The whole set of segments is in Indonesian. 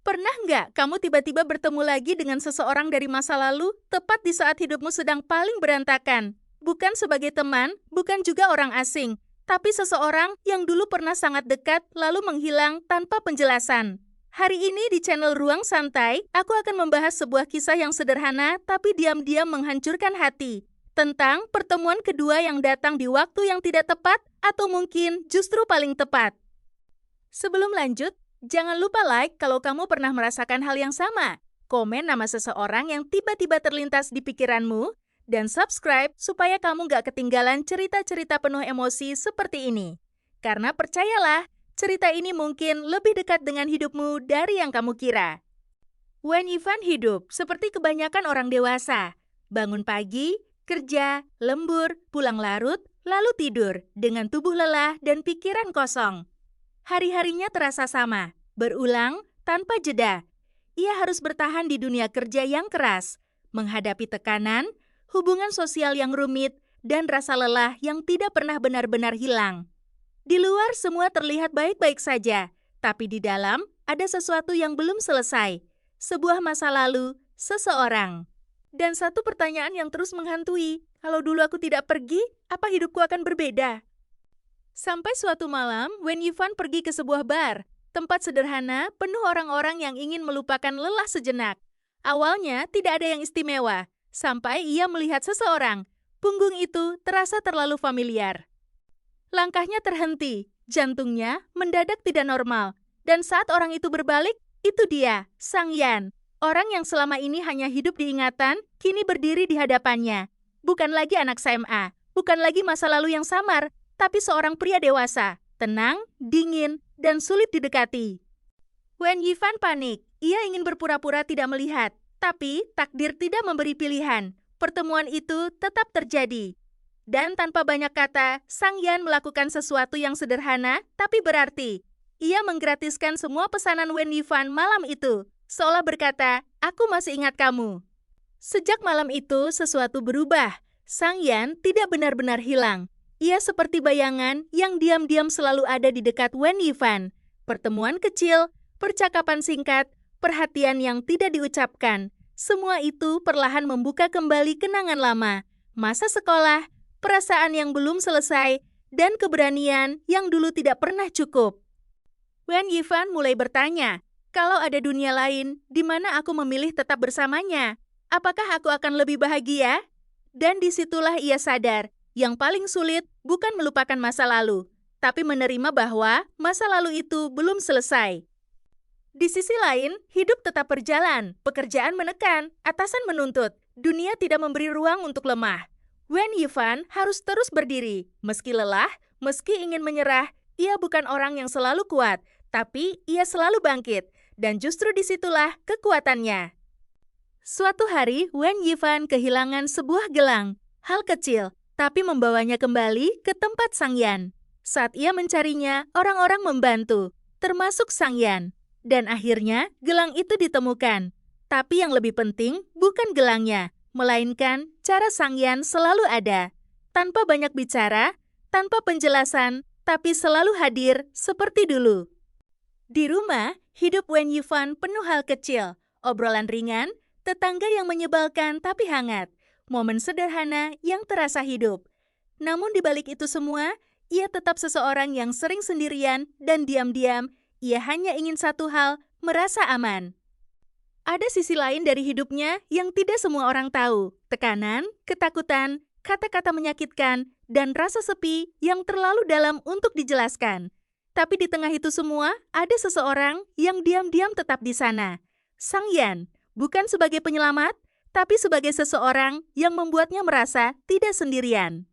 Pernah nggak kamu tiba-tiba bertemu lagi dengan seseorang dari masa lalu tepat di saat hidupmu sedang paling berantakan? Bukan sebagai teman, bukan juga orang asing, tapi seseorang yang dulu pernah sangat dekat lalu menghilang tanpa penjelasan. Hari ini di channel Ruang Santai, aku akan membahas sebuah kisah yang sederhana tapi diam-diam menghancurkan hati. Tentang pertemuan kedua yang datang di waktu yang tidak tepat atau mungkin justru paling tepat. Sebelum lanjut, jangan lupa like kalau kamu pernah merasakan hal yang sama. Komen nama seseorang yang tiba-tiba terlintas di pikiranmu. Dan subscribe supaya kamu gak ketinggalan cerita-cerita penuh emosi seperti ini. Karena percayalah, cerita ini mungkin lebih dekat dengan hidupmu dari yang kamu kira. Wen Yifan hidup seperti kebanyakan orang dewasa. Bangun pagi, kerja, lembur, pulang larut, lalu tidur dengan tubuh lelah dan pikiran kosong. Hari-harinya terasa sama, berulang, tanpa jeda. Ia harus bertahan di dunia kerja yang keras, menghadapi tekanan, hubungan sosial yang rumit, dan rasa lelah yang tidak pernah benar-benar hilang. Di luar semua terlihat baik-baik saja, tapi di dalam ada sesuatu yang belum selesai. Sebuah masa lalu, seseorang. Dan satu pertanyaan yang terus menghantui, kalau dulu aku tidak pergi, apa hidupku akan berbeda? Sampai suatu malam, Wen Yifan pergi ke sebuah bar, tempat sederhana penuh orang-orang yang ingin melupakan lelah sejenak. Awalnya tidak ada yang istimewa, sampai ia melihat seseorang. Punggung itu terasa terlalu familiar. Langkahnya terhenti, jantungnya mendadak tidak normal. Dan saat orang itu berbalik, itu dia, Sang Yan. Orang yang selama ini hanya hidup di ingatan, kini berdiri di hadapannya. Bukan lagi anak SMA, bukan lagi masa lalu yang samar, tapi seorang pria dewasa, tenang, dingin, dan sulit didekati. Wen Yifan panik. Ia ingin berpura-pura tidak melihat, tapi takdir tidak memberi pilihan. Pertemuan itu tetap terjadi. Dan tanpa banyak kata, Sang Yan melakukan sesuatu yang sederhana, tapi berarti. Ia menggratiskan semua pesanan Wen Yifan malam itu, seolah berkata, "Aku masih ingat kamu." Sejak malam itu, sesuatu berubah. Sang Yan tidak benar-benar hilang. Ia seperti bayangan yang diam-diam selalu ada di dekat Wen Yifan. Pertemuan kecil, percakapan singkat, perhatian yang tidak diucapkan. Semua itu perlahan membuka kembali kenangan lama. Masa sekolah, perasaan yang belum selesai, dan keberanian yang dulu tidak pernah cukup. Wen Yifan mulai bertanya, kalau ada dunia lain, di mana aku memilih tetap bersamanya? Apakah aku akan lebih bahagia? Dan disitulah ia sadar, yang paling sulit bukan melupakan masa lalu, tapi menerima bahwa masa lalu itu belum selesai. Di sisi lain, hidup tetap berjalan, pekerjaan menekan, atasan menuntut, dunia tidak memberi ruang untuk lemah. Wen Yifan harus terus berdiri, meski lelah, meski ingin menyerah, ia bukan orang yang selalu kuat, tapi ia selalu bangkit, dan justru disitulah kekuatannya. Suatu hari, Wen Yifan kehilangan sebuah gelang, hal kecil, tapi membawanya kembali ke tempat Sang Yan. Saat ia mencarinya, orang-orang membantu, termasuk Sang Yan. Dan akhirnya, gelang itu ditemukan. Tapi yang lebih penting, bukan gelangnya, melainkan cara Sang Yan selalu ada. Tanpa banyak bicara, tanpa penjelasan, tapi selalu hadir seperti dulu. Di rumah, hidup Wen Yifan penuh hal kecil, obrolan ringan, tetangga yang menyebalkan tapi hangat. Momen sederhana yang terasa hidup. Namun di balik itu semua, ia tetap seseorang yang sering sendirian dan diam-diam, ia hanya ingin satu hal, merasa aman. Ada sisi lain dari hidupnya yang tidak semua orang tahu. Tekanan, ketakutan, kata-kata menyakitkan, dan rasa sepi yang terlalu dalam untuk dijelaskan. Tapi di tengah itu semua, ada seseorang yang diam-diam tetap di sana. Sang Yan, bukan sebagai penyelamat, tapi sebagai seseorang yang membuatnya merasa tidak sendirian.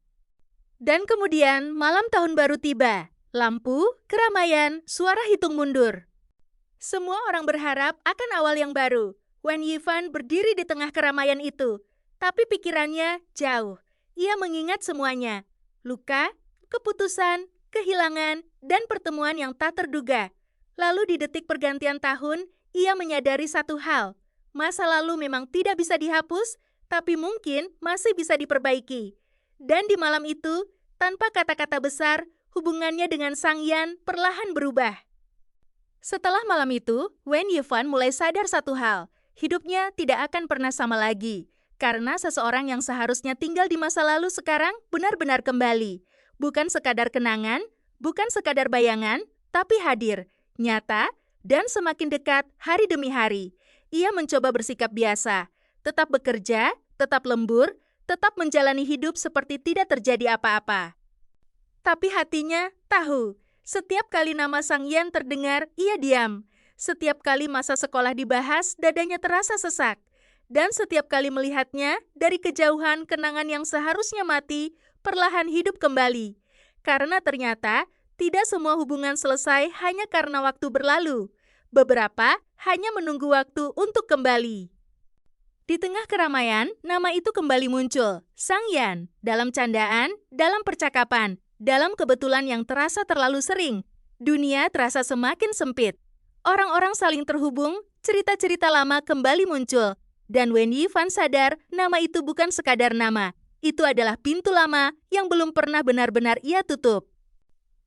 Dan kemudian malam tahun baru tiba. Lampu, keramaian, suara hitung mundur. Semua orang berharap akan awal yang baru. Wen Yifan berdiri di tengah keramaian itu. Tapi pikirannya jauh. Ia mengingat semuanya. Luka, keputusan, kehilangan, dan pertemuan yang tak terduga. Lalu di detik pergantian tahun, ia menyadari satu hal. Masa lalu memang tidak bisa dihapus, tapi mungkin masih bisa diperbaiki. Dan di malam itu, tanpa kata-kata besar, hubungannya dengan Sang Yan perlahan berubah. Setelah malam itu, Wen Yifan mulai sadar satu hal. Hidupnya tidak akan pernah sama lagi. Karena seseorang yang seharusnya tinggal di masa lalu sekarang benar-benar kembali. Bukan sekadar kenangan, bukan sekadar bayangan, tapi hadir, nyata, dan semakin dekat hari demi hari. Ia mencoba bersikap biasa, tetap bekerja, tetap lembur, tetap menjalani hidup seperti tidak terjadi apa-apa. Tapi hatinya tahu. Setiap kali nama Sang Yan terdengar, ia diam. Setiap kali masa sekolah dibahas, dadanya terasa sesak. Dan setiap kali melihatnya, dari kejauhan kenangan yang seharusnya mati, perlahan hidup kembali. Karena ternyata, tidak semua hubungan selesai hanya karena waktu berlalu. Beberapa hanya menunggu waktu untuk kembali. Di tengah keramaian, nama itu kembali muncul. Sang Yan, dalam candaan, dalam percakapan, dalam kebetulan yang terasa terlalu sering, dunia terasa semakin sempit. Orang-orang saling terhubung, cerita-cerita lama kembali muncul. Dan Wen Yifan sadar nama itu bukan sekadar nama. Itu adalah pintu lama yang belum pernah benar-benar ia tutup.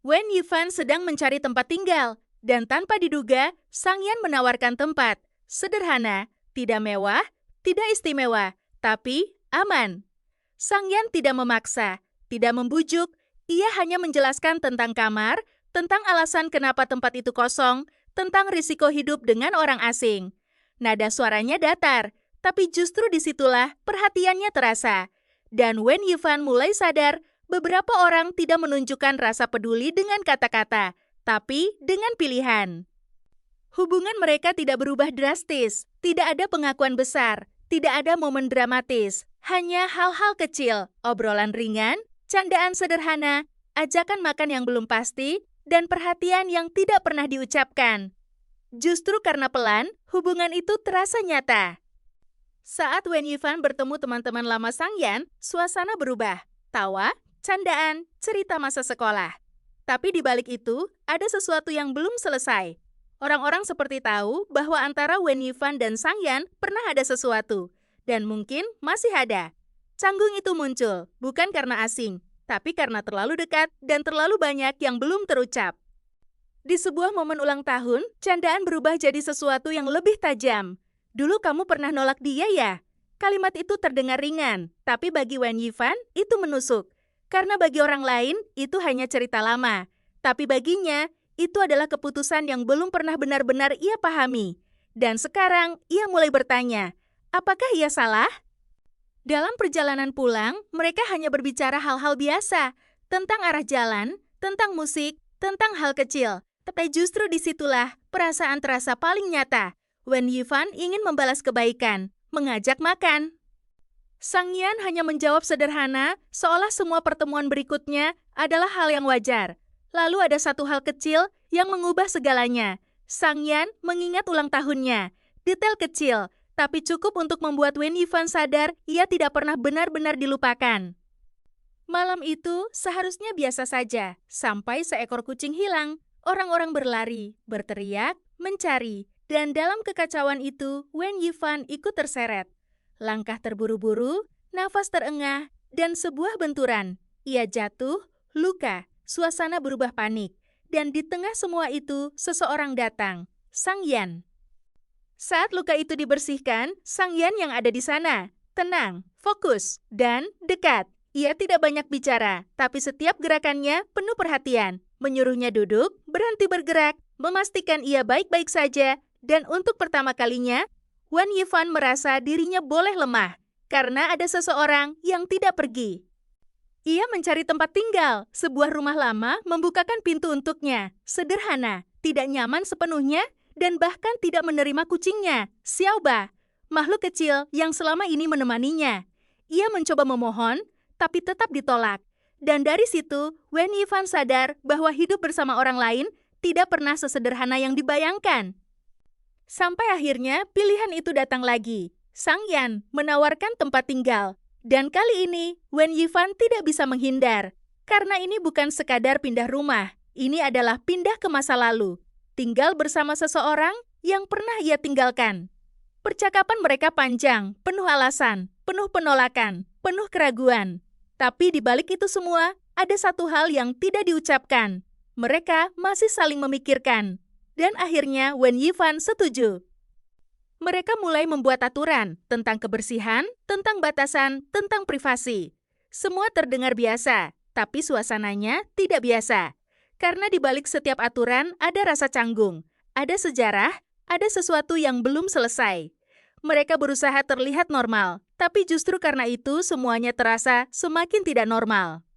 Wen Yifan sedang mencari tempat tinggal. Dan tanpa diduga, Sang Yan menawarkan tempat. Sederhana, tidak mewah, tidak istimewa, tapi aman. Sang Yan tidak memaksa, tidak membujuk. Ia hanya menjelaskan tentang kamar, tentang alasan kenapa tempat itu kosong, tentang risiko hidup dengan orang asing. Nada suaranya datar, tapi justru disitulah perhatiannya terasa. Dan Wen Yifan mulai sadar, beberapa orang tidak menunjukkan rasa peduli dengan kata-kata, tapi dengan pilihan. Hubungan mereka tidak berubah drastis, tidak ada pengakuan besar, tidak ada momen dramatis, hanya hal-hal kecil, obrolan ringan, candaan sederhana, ajakan makan yang belum pasti, dan perhatian yang tidak pernah diucapkan. Justru karena pelan, hubungan itu terasa nyata. Saat Wen Yifan bertemu teman-teman lama Sang Yan, suasana berubah. Tawa, candaan, cerita masa sekolah. Tapi di balik itu, ada sesuatu yang belum selesai. Orang-orang seperti tahu bahwa antara Wen Yifan dan Sang Yan pernah ada sesuatu. Dan mungkin masih ada. Canggung itu muncul, bukan karena asing, tapi karena terlalu dekat dan terlalu banyak yang belum terucap. Di sebuah momen ulang tahun, candaan berubah jadi sesuatu yang lebih tajam. Dulu kamu pernah nolak dia ya? Kalimat itu terdengar ringan, tapi bagi Wen Yifan itu menusuk. Karena bagi orang lain, itu hanya cerita lama. Tapi baginya, itu adalah keputusan yang belum pernah benar-benar ia pahami. Dan sekarang, ia mulai bertanya, apakah ia salah? Dalam perjalanan pulang, mereka hanya berbicara hal-hal biasa, tentang arah jalan, tentang musik, tentang hal kecil. Tapi justru disitulah perasaan terasa paling nyata. Wen Yifan ingin membalas kebaikan, mengajak makan. Sang Yan hanya menjawab sederhana, seolah semua pertemuan berikutnya adalah hal yang wajar. Lalu ada satu hal kecil yang mengubah segalanya. Sang Yan mengingat ulang tahunnya, detail kecil, tapi cukup untuk membuat Wen Yifan sadar ia tidak pernah benar-benar dilupakan. Malam itu seharusnya biasa saja, sampai seekor kucing hilang. Orang-orang berlari, berteriak, mencari, dan dalam kekacauan itu Wen Yifan ikut terseret. Langkah terburu-buru, nafas terengah, dan sebuah benturan. Ia jatuh, luka, suasana berubah panik. Dan di tengah semua itu, seseorang datang, Sang Yan. Saat luka itu dibersihkan, Sang Yan yang ada di sana, tenang, fokus, dan dekat. Ia tidak banyak bicara, tapi setiap gerakannya penuh perhatian. Menyuruhnya duduk, berhenti bergerak, memastikan ia baik-baik saja, dan untuk pertama kalinya, Wen Yifan merasa dirinya boleh lemah, karena ada seseorang yang tidak pergi. Ia mencari tempat tinggal, sebuah rumah lama membukakan pintu untuknya, sederhana, tidak nyaman sepenuhnya, dan bahkan tidak menerima kucingnya, Xiaoba, makhluk kecil yang selama ini menemaninya. Ia mencoba memohon, tapi tetap ditolak. Dan dari situ, Wen Yifan sadar bahwa hidup bersama orang lain tidak pernah sesederhana yang dibayangkan. Sampai akhirnya pilihan itu datang lagi. Sang Yan menawarkan tempat tinggal. Dan kali ini, Wen Yifan tidak bisa menghindar. Karena ini bukan sekadar pindah rumah. Ini adalah pindah ke masa lalu. Tinggal bersama seseorang yang pernah ia tinggalkan. Percakapan mereka panjang, penuh alasan, penuh penolakan, penuh keraguan. Tapi di balik itu semua, ada satu hal yang tidak diucapkan. Mereka masih saling memikirkan. Dan akhirnya Wen Yifan setuju. Mereka mulai membuat aturan tentang kebersihan, tentang batasan, tentang privasi. Semua terdengar biasa, tapi suasananya tidak biasa. Karena di balik setiap aturan ada rasa canggung, ada sejarah, ada sesuatu yang belum selesai. Mereka berusaha terlihat normal, tapi justru karena itu semuanya terasa semakin tidak normal.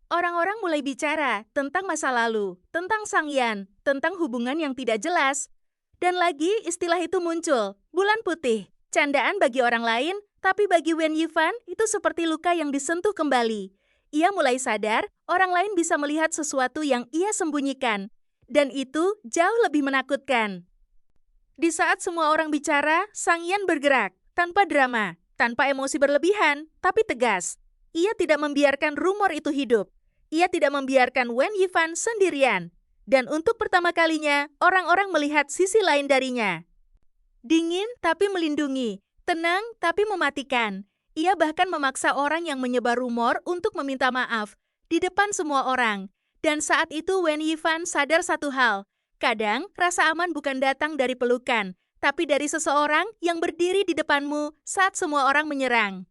Orang-orang mulai bicara tentang masa lalu, tentang Sang Yan, tentang hubungan yang tidak jelas. Dan lagi istilah itu muncul, bulan putih. Candaan bagi orang lain, tapi bagi Wen Yifan itu seperti luka yang disentuh kembali. Ia mulai sadar orang lain bisa melihat sesuatu yang ia sembunyikan. Dan itu jauh lebih menakutkan. Di saat semua orang bicara, Sang Yan bergerak, tanpa drama, tanpa emosi berlebihan, tapi tegas. Ia tidak membiarkan rumor itu hidup. Ia tidak membiarkan Wen Yifan sendirian. Dan untuk pertama kalinya, orang-orang melihat sisi lain darinya. Dingin tapi melindungi, tenang tapi mematikan. Ia bahkan memaksa orang yang menyebar rumor untuk meminta maaf di depan semua orang. Dan saat itu Wen Yifan sadar satu hal. Kadang rasa aman bukan datang dari pelukan, tapi dari seseorang yang berdiri di depanmu saat semua orang menyerang.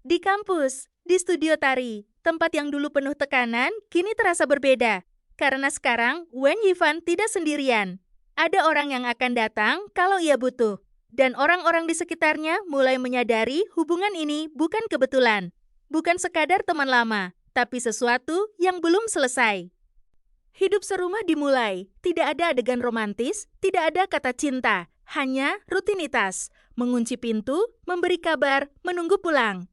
Di kampus, di studio tari, tempat yang dulu penuh tekanan, kini terasa berbeda. Karena sekarang, Wen Yifan tidak sendirian. Ada orang yang akan datang kalau ia butuh. Dan orang-orang di sekitarnya mulai menyadari hubungan ini bukan kebetulan. Bukan sekadar teman lama, tapi sesuatu yang belum selesai. Hidup serumah dimulai. Tidak ada adegan romantis, tidak ada kata cinta. Hanya rutinitas. Mengunci pintu, memberi kabar, menunggu pulang.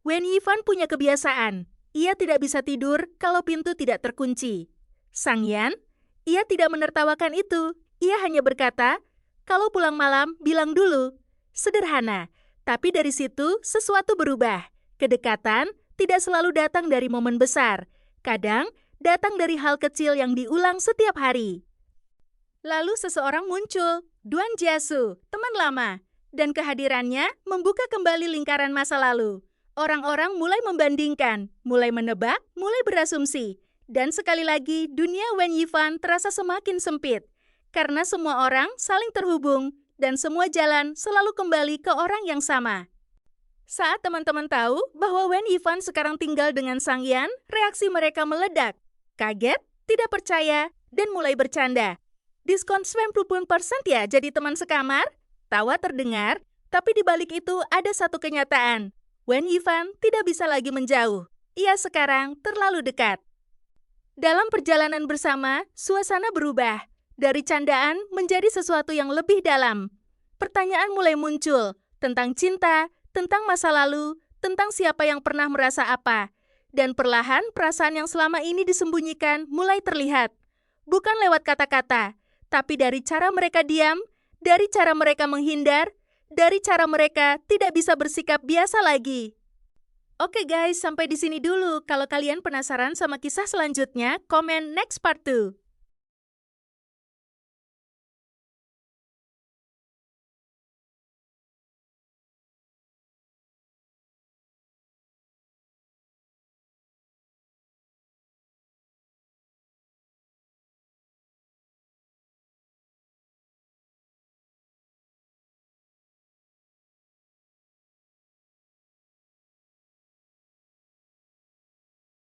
Wen Yifan punya kebiasaan. Ia tidak bisa tidur kalau pintu tidak terkunci. Sang Yan, ia tidak menertawakan itu. Ia hanya berkata, kalau pulang malam, bilang dulu. Sederhana, tapi dari situ sesuatu berubah. Kedekatan tidak selalu datang dari momen besar. Kadang, datang dari hal kecil yang diulang setiap hari. Lalu seseorang muncul, Duan Jiasu, teman lama. Dan kehadirannya membuka kembali lingkaran masa lalu. Orang-orang mulai membandingkan, mulai menebak, mulai berasumsi. Dan sekali lagi, dunia Wen Yifan terasa semakin sempit. Karena semua orang saling terhubung, dan semua jalan selalu kembali ke orang yang sama. Saat teman-teman tahu bahwa Wen Yifan sekarang tinggal dengan Sang Yan, reaksi mereka meledak. Kaget, tidak percaya, dan mulai bercanda. Diskon 90% ya jadi teman sekamar? Tawa terdengar, tapi di balik itu ada satu kenyataan. Wen Yifan tidak bisa lagi menjauh. Ia sekarang terlalu dekat. Dalam perjalanan bersama, suasana berubah. Dari candaan menjadi sesuatu yang lebih dalam. Pertanyaan mulai muncul tentang cinta, tentang masa lalu, tentang siapa yang pernah merasa apa. Dan perlahan perasaan yang selama ini disembunyikan mulai terlihat. Bukan lewat kata-kata, tapi dari cara mereka diam, dari cara mereka menghindar, dari cara mereka tidak bisa bersikap biasa lagi. Oke guys, sampai di sini dulu. Kalau kalian penasaran sama kisah selanjutnya, komen next part 2.